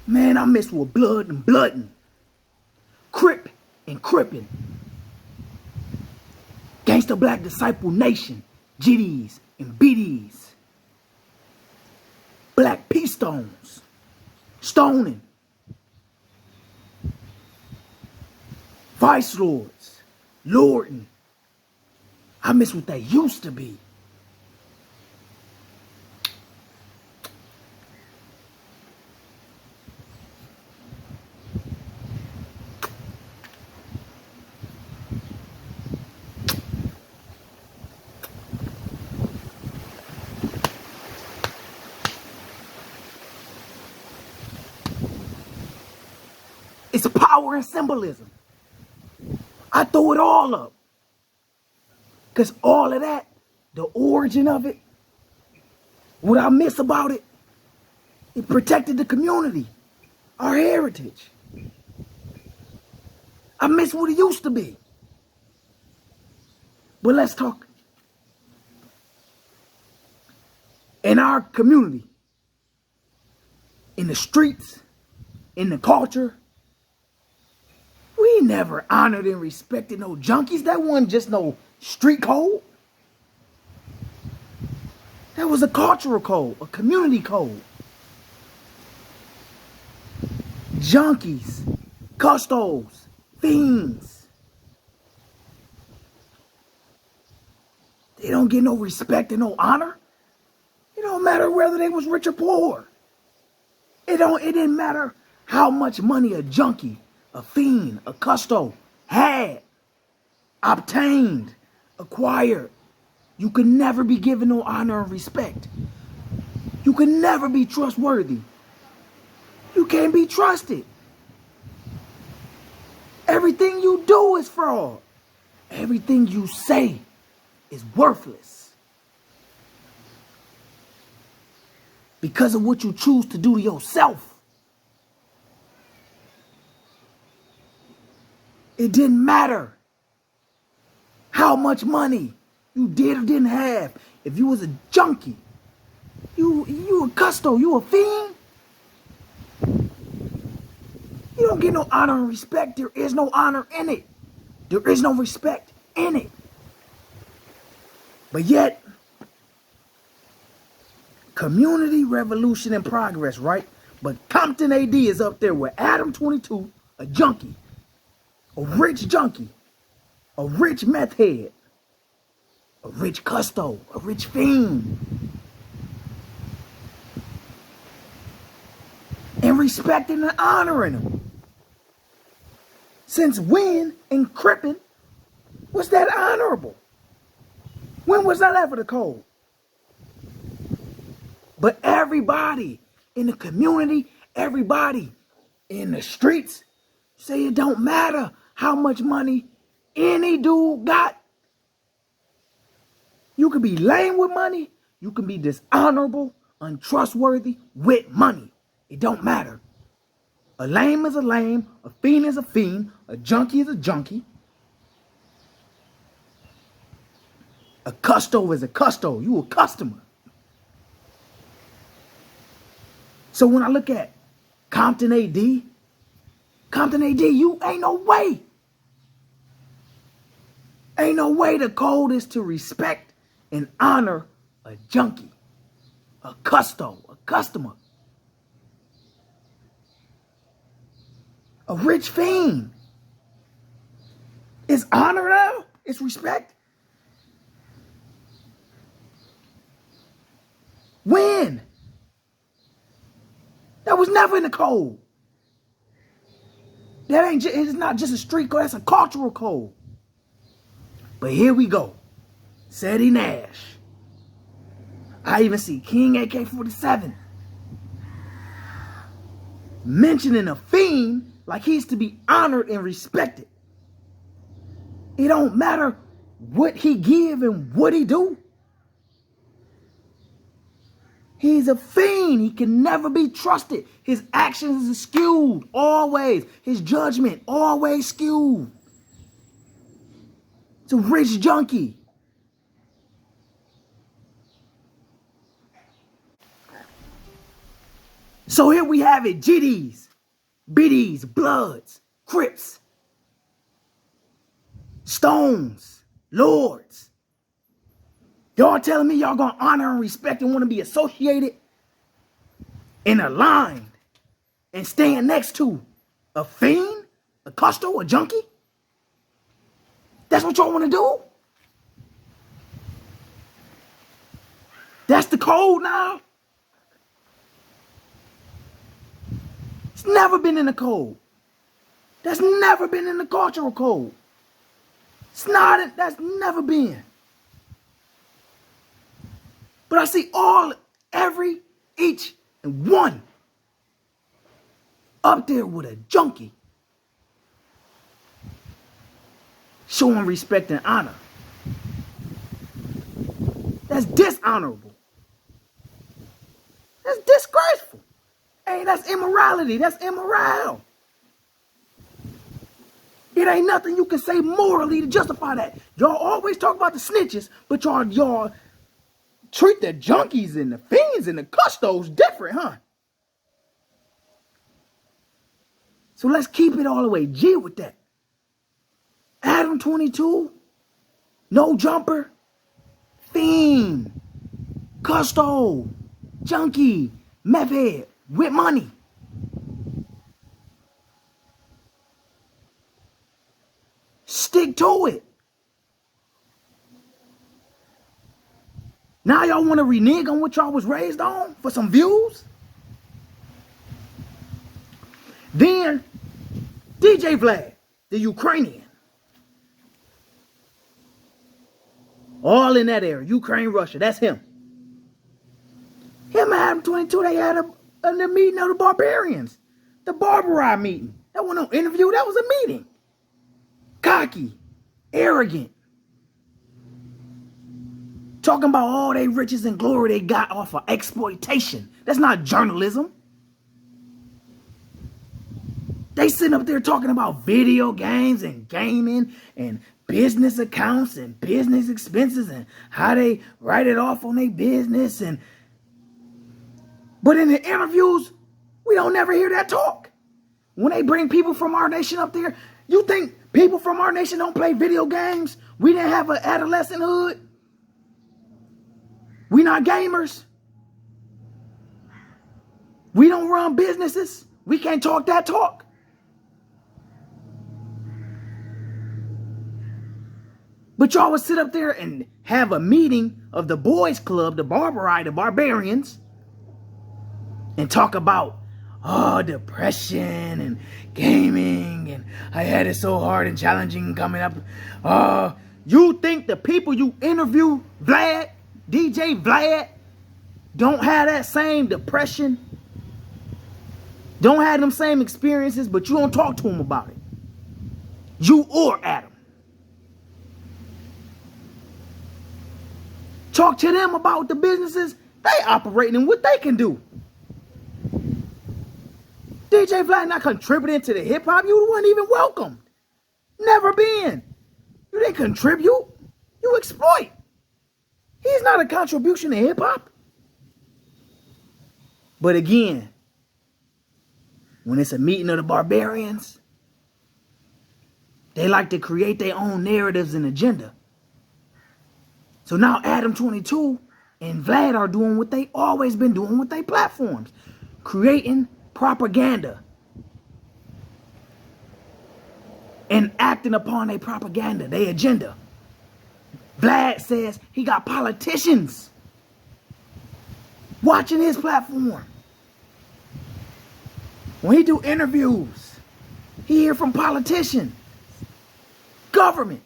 Man, I mess with blood and bloodin', crip and crippin', gangsta black disciple nation, GDs and BDs, black pea stones, stoning, vice lords, lordin'. I miss what they used to be. It's power and symbolism. I throw it all up. Because all of that, the origin of it, what I miss about it, it protected the community, our heritage. I miss what it used to be. But let's talk. In our community, in the streets, in the culture, we never honored and respected no junkies. That wasn't just no street code. That was a cultural code, a community code. Junkies, custos, fiends. They don't get no respect and no honor. It don't matter whether they was rich or poor. It didn't matter how much money a junkie, a fiend, a custo had, obtained, acquired. You could never be given no honor and respect. You could never be trustworthy. You can't be trusted. Everything you do is fraud. Everything you say is worthless. Because of what you choose to do to yourself. It didn't matter how much money you did or didn't have. If you was a junkie, you a custo, you a fiend, you don't get no honor and respect. There is no honor in it. There is no respect in it. But yet, community revolution and progress, right? But Compton AD is up there with Adam 22, a junkie, a rich junkie, a rich meth head, a rich custo, a rich fiend. And respecting and honoring them. Since when in Crippin was that honorable? When was that ever the code? But everybody in the community, everybody in the streets say it don't matter how much money any dude got. You can be lame with money. You can be dishonorable, untrustworthy with money. It don't matter. A lame is a lame. A fiend is a fiend. A junkie is a junkie. A custo is a custo. You a customer. So when I look at Compton AD, you ain't no way. Ain't no way the code is to respect and honor a junkie, a custo, a customer, a rich fiend. It's honor now? It's respect? When? That was never in the code. It's not just a street code, that's a cultural code. But here we go. Sadie Nash. I even see King AK-47 mentioning a fiend like he's to be honored and respected. It don't matter what he give and what he do. He's a fiend. He can never be trusted. His actions are skewed always. His judgment always skewed. It's a rich junkie. So here we have it, GDs, BDs, Bloods, Crips, Stones, Lords. Y'all telling me y'all gonna honor and respect and want to be associated and aligned and stand next to a fiend, a custo, a junkie? That's what y'all want to do? That's the code now? It's never been in the code. That's never been in the cultural code. It's not, that's never been. But I see every, each, and one up there with a junkie showing respect and honor. That's dishonorable. That's disgraceful. Hey, that's immorality. That's immoral. It ain't nothing you can say morally to justify that. Y'all always talk about the snitches, but y'all treat the junkies and the fiends and the custos different, huh? So let's keep it all the way G with that. Adam 22, No Jumper, fiend, custo, junkie, meth head, with money. Stick to it. Now y'all want to renege on what y'all was raised on for some views? Then DJ Vlad, the Ukrainian. All in that area, Ukraine, Russia, that's him. Him and Adam 22, they had a meeting of the barbarians. The barbaroi meeting. That wasn't no interview, that was a meeting. Cocky, arrogant. Talking about all they riches and glory they got off of exploitation. That's not journalism. They sitting up there talking about video games and gaming and business accounts and business expenses and how they write it off on their business. But in the interviews, we don't never hear that talk. When they bring people from our nation up there, you think people from our nation don't play video games? We didn't have an adolescent hood? We not gamers? We don't run businesses? We can't talk that talk? But y'all would sit up there and have a meeting of the boys club, the barbaroi, the barbarians, and talk about, depression and gaming, and I had it so hard and challenging coming up. You think the people you interview, Vlad, DJ Vlad, don't have that same depression? Don't have them same experiences, but you don't talk to them about it. You or Adam. Talk to them about the businesses they operating and what they can do. DJ Vlad not contributing to the hip hop. You weren't even welcomed. Never been. You didn't contribute. You exploit. He's not a contribution to hip hop. But again, when it's a meeting of the barbarians, they like to create their own narratives and agenda. So now Adam 22 and Vlad are doing what they always been doing with their platforms. Creating propaganda. And acting upon their propaganda, their agenda. Vlad says he got politicians watching his platform. When he do interviews, he hear from politicians, government.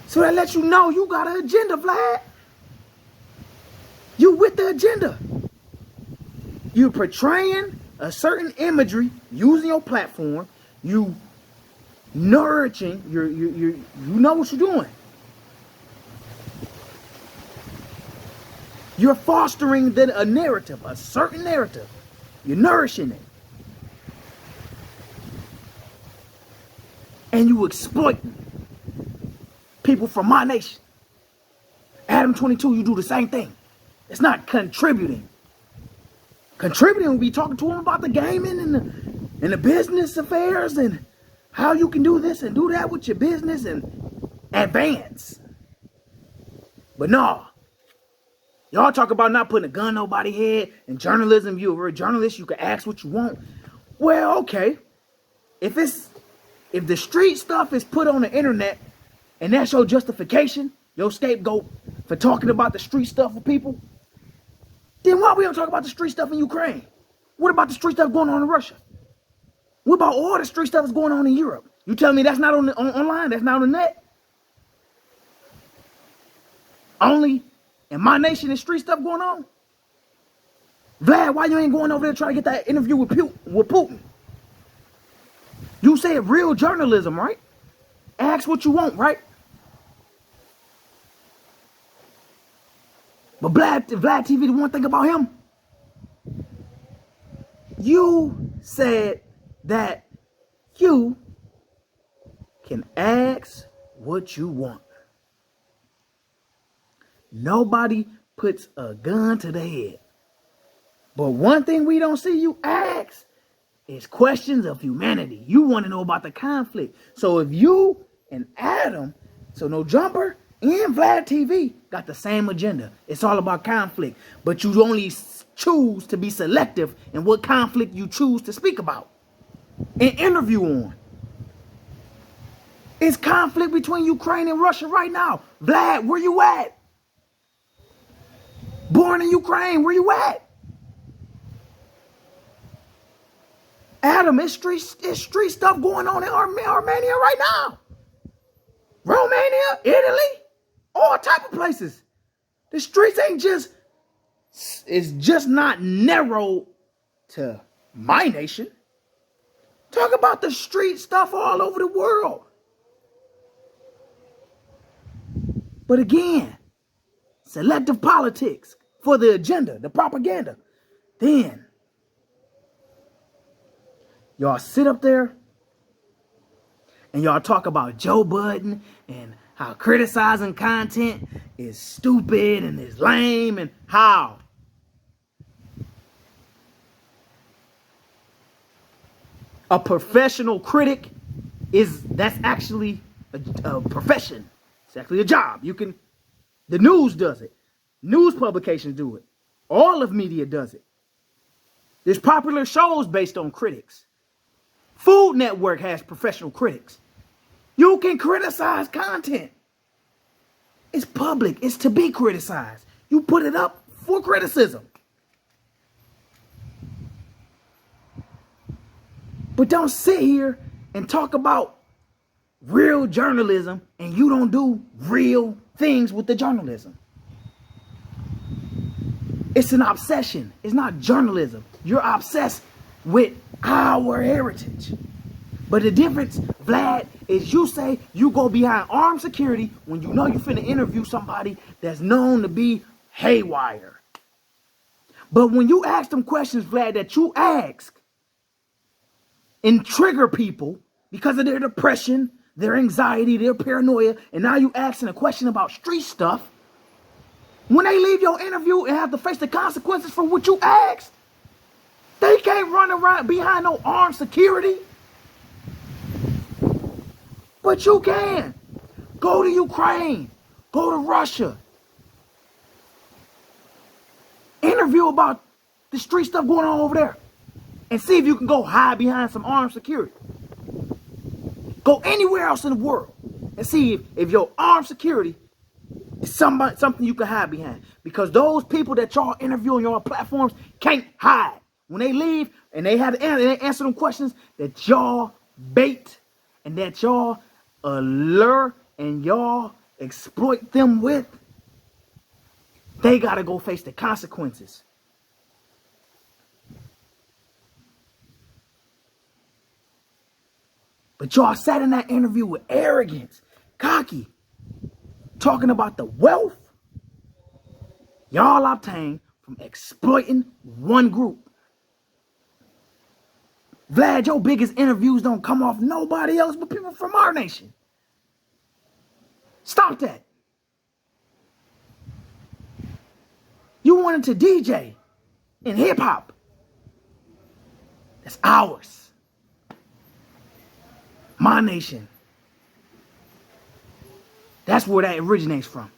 So that lets you know you got an agenda, Vlad. You with the agenda. You portraying a certain imagery using your platform. You nourishing. You know what you're doing. You're fostering a narrative, a certain narrative. You're nourishing it. And you exploiting people from my nation. Adam 22, you do the same thing. It's not contributing. Contributing will be talking to them about the gaming and the business affairs and how you can do this and do that with your business and advance. But no, y'all talk about not putting a gun in nobody's head and journalism. You're a journalist, you can ask what you want. Well, okay. If the street stuff is put on the internet and that's your justification, your scapegoat for talking about the street stuff with people, then why we don't talk about the street stuff in Ukraine? What about the street stuff going on in Russia? What about all the street stuff that's going on in Europe? You tell me that's not online, that's not on the net? Only in my nation is street stuff going on? Vlad, why you ain't going over there trying to get that interview with Putin? You said real journalism, right? Ask what you want, right? But Vlad TV, the one thing about him, you said that you can ask what you want. Nobody puts a gun to their head. But one thing we don't see you ask is questions of humanity. You want to know about the conflict. So if you and Adam, so No Jumper and Vlad TV got the same agenda. It's all about conflict. But you only choose to be selective in what conflict you choose to speak about and interview on. It's conflict between Ukraine and Russia right now. Vlad, where you at? Born in Ukraine, where you at? Adam, it's street stuff going on in Armenia right now. Romania, Italy, all type of places. The streets it's just not narrow to my nation. Talk about the street stuff all over the world. But again, selective politics for the agenda, the propaganda. Then y'all sit up there and y'all talk about Joe Budden and how criticizing content is stupid and is lame and how a professional critic that's actually a profession. It's actually a job. The news does it. News publications do it. All of media does it. There's popular shows based on critics. Food Network has professional critics. You can criticize content. It's public. It's to be criticized. You put it up for criticism. But don't sit here and talk about real journalism and you don't do real things with the journalism. It's an obsession. It's not journalism. You're obsessed with our heritage. But the difference, Vlad, is you say you go behind armed security when you know you're finna interview somebody that's known to be haywire. But when you ask them questions, Vlad, that you ask and trigger people because of their depression, their anxiety, their paranoia, and now you asking a question about street stuff, when they leave your interview and have to face the consequences for what you asked, they can't run around behind no armed security. But you can. Go to Ukraine. Go to Russia. Interview about the street stuff going on over there. And see if you can go hide behind some armed security. Go anywhere else in the world and see if your armed security is something you can hide behind. Because those people that y'all interview on your platforms can't hide. When they leave and they have to answer them questions that y'all bait and that y'all allure and y'all exploit them with, they got to go face the consequences. But y'all sat in that interview with arrogance, cocky, talking about the wealth y'all obtained from exploiting one group. Vlad, your biggest interviews don't come off nobody else but people from our nation. Stop that. You wanted to DJ in hip hop. That's ours. My nation. That's where that originates from.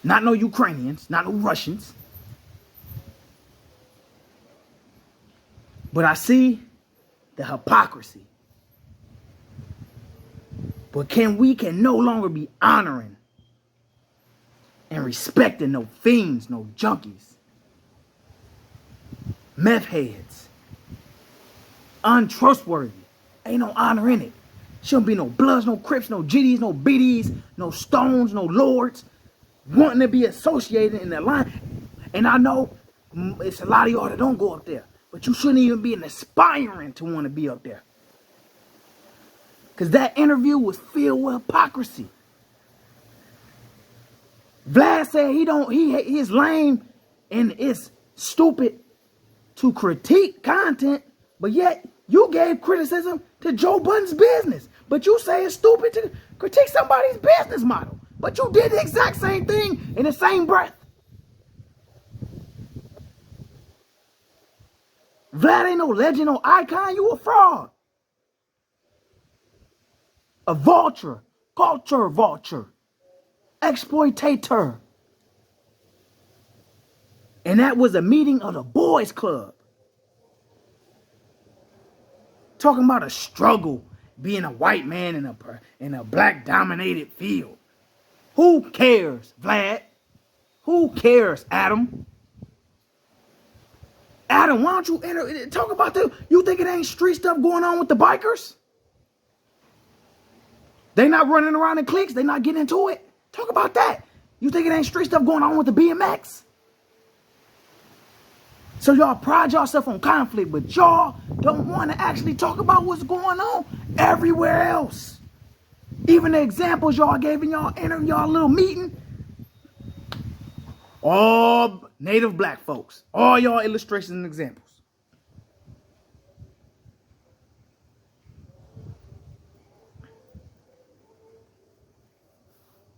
Not no Ukrainians, not no Russians. But I see the hypocrisy. But we can no longer be honoring and respecting no fiends, no junkies, meth heads, untrustworthy. Ain't no honor in it. Shouldn't be no Bloods, no Crips, no GDs, no BDs, no Stones, no Lords wanting to be associated in the line. And I know it's a lot of y'all that don't go up there, but you shouldn't even be aspiring to want to be up there. Because that interview was filled with hypocrisy. Vlad said he's lame and it's stupid to critique content, but yet you gave criticism to Joe Budden's business. But you say it's stupid to critique somebody's business model. But you did the exact same thing in the same breath. Vlad ain't no legend, no icon. You a fraud. A vulture, culture vulture, exploitator. And that was a meeting of the boys club. Talking about a struggle being a white man in a black dominated field. Who cares, Vlad? Who cares, Adam? Adam, why don't you talk about you think it ain't street stuff going on with the bikers? They not running around in cliques. They not getting into it. Talk about that. You think it ain't street stuff going on with the BMX? So y'all pride yourself on conflict, but y'all don't want to actually talk about what's going on everywhere else. Even the examples y'all gave in y'all little meeting, all native black folks, all y'all illustrations and examples.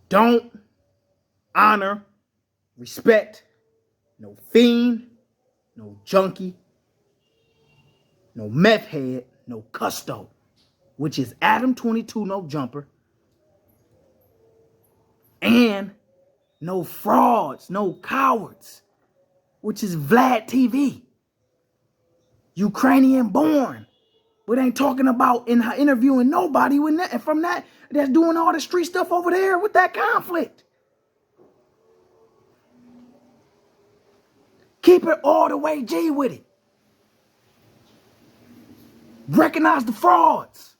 Don't honor, respect, no fiend, no junkie, no meth head, no custo, which is Adam 22 No Jumper, and no frauds, no cowards, which is Vlad TV. Ukrainian born, but ain't talking about interviewing nobody with that, from that that's doing all the street stuff over there with that conflict. Keep it all the way G with it. Recognize the frauds.